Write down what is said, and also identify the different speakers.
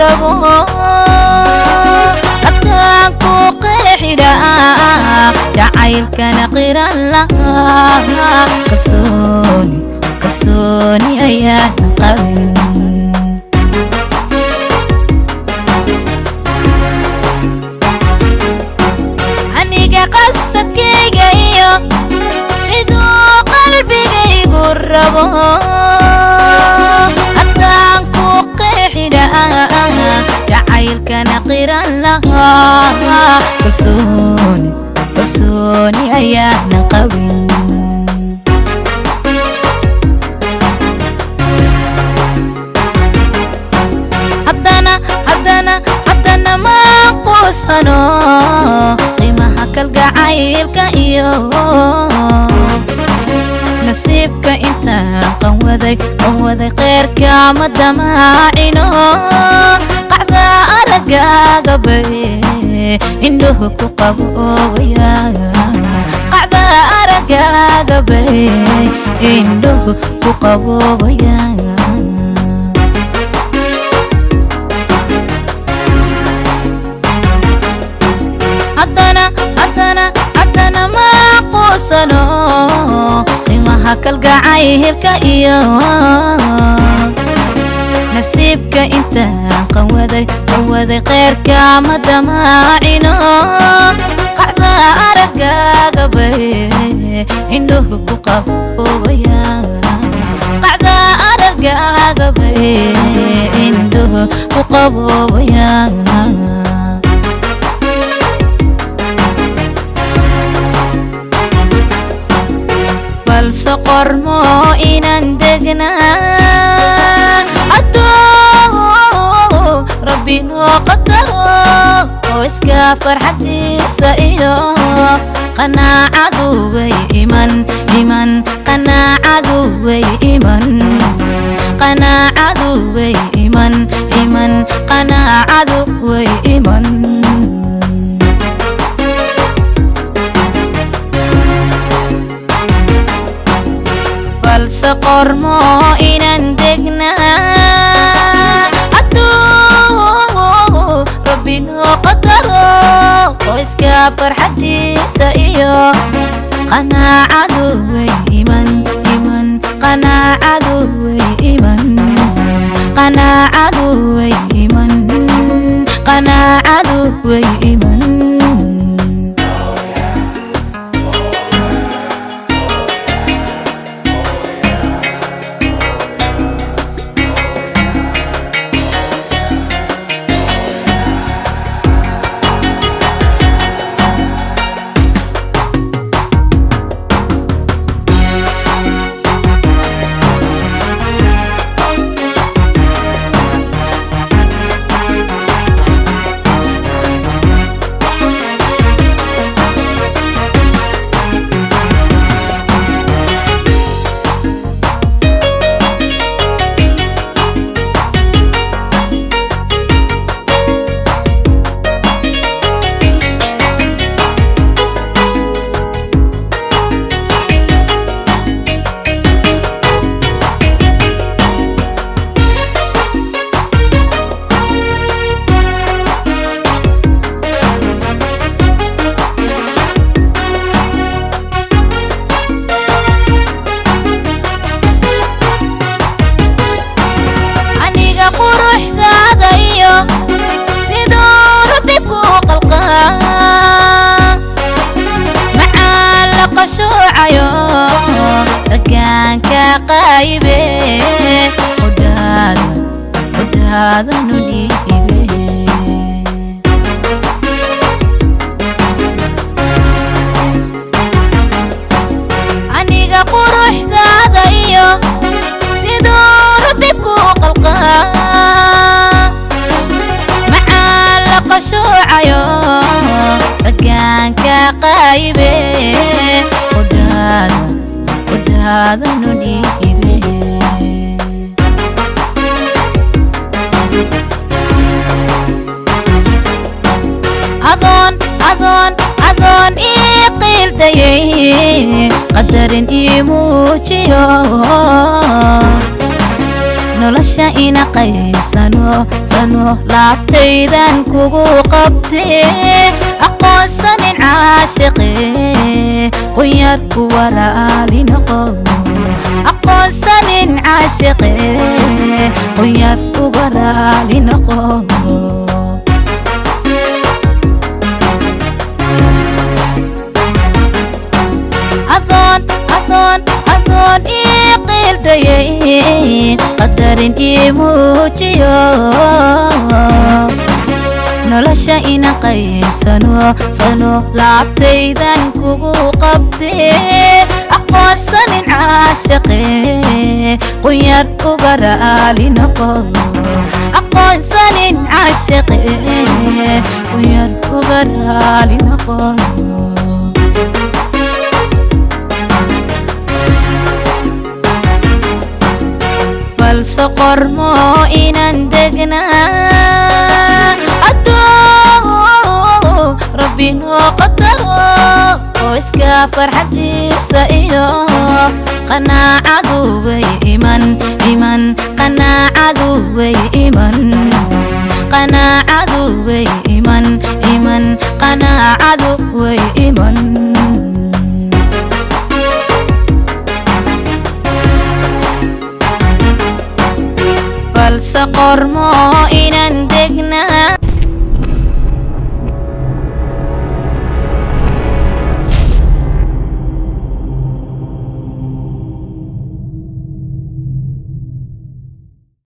Speaker 1: rabo abtaanku qeexida jacaylkana qiran lahaa kalsooni ayaan qabin aniga qasadkayga iyo siduu qalbigaygu rabo abtaanku qeexida jacaylkana qiran lahaa kalsooni ayaan qabin haddana ma quusano qiimaha kalgacaylka iyo nasiibka intaan qanwaday qeyrka ma damaacino qacda aragaaga bay indhuhu ku qaboobaya qacda aragaaga bay indhuhu ku qaboobaya haddana ma quusano qiimaha kalgacaylka iyo nasiibka intaan qanwaday qeyrka ma damaacino qacda aragaaga bay indhuhu ku qaboobaya qacda aragaaga bay indhuhu ku qaboobaya balse qormo inaan degnaa hadduu rabbi noo qadaro oo iska farxadiisa iyo qanaacadu way iman qanaacadu way iman qanaacadu way iman qanaacadu way iman balse qormo inaan degnaa hadduu rabbi noo qadaro oo iska farxadiisa iyo qanaacadu way iman qanaacadu way iman qanaacadu way iman qanaacadu way iman ragaanka qaybe udhaada nudhiibe aniga quruxdaada iyo siduu rabbi ku qalqaa macaan la qashuucayo ragaanka qaybe udhaada nudhiibe adoon ii qiildayay qadarin ii muujiyo nolosha ina qaybsano sano laabtaydan kugu qabtee aqoonsanin caashiqee qunyar ku walaali noqo aqoonsanin caashiqee qunyar ku walaali noqo أظن إقيل ديين قدرين إيموجيو nolosha ina qaybsano sano laabtaydan kugu qabtee aqoonsanin caashiqee qunyar uga raali noqo aqoonsanin caashiqee qunyar uga raali noqo balse qormo inaan degnaa adoo rabbi noo qadaro oo iska farxadiisa iyo qanaacadu way iman qanaacadu way iman qanaacadu way iman qanaacadu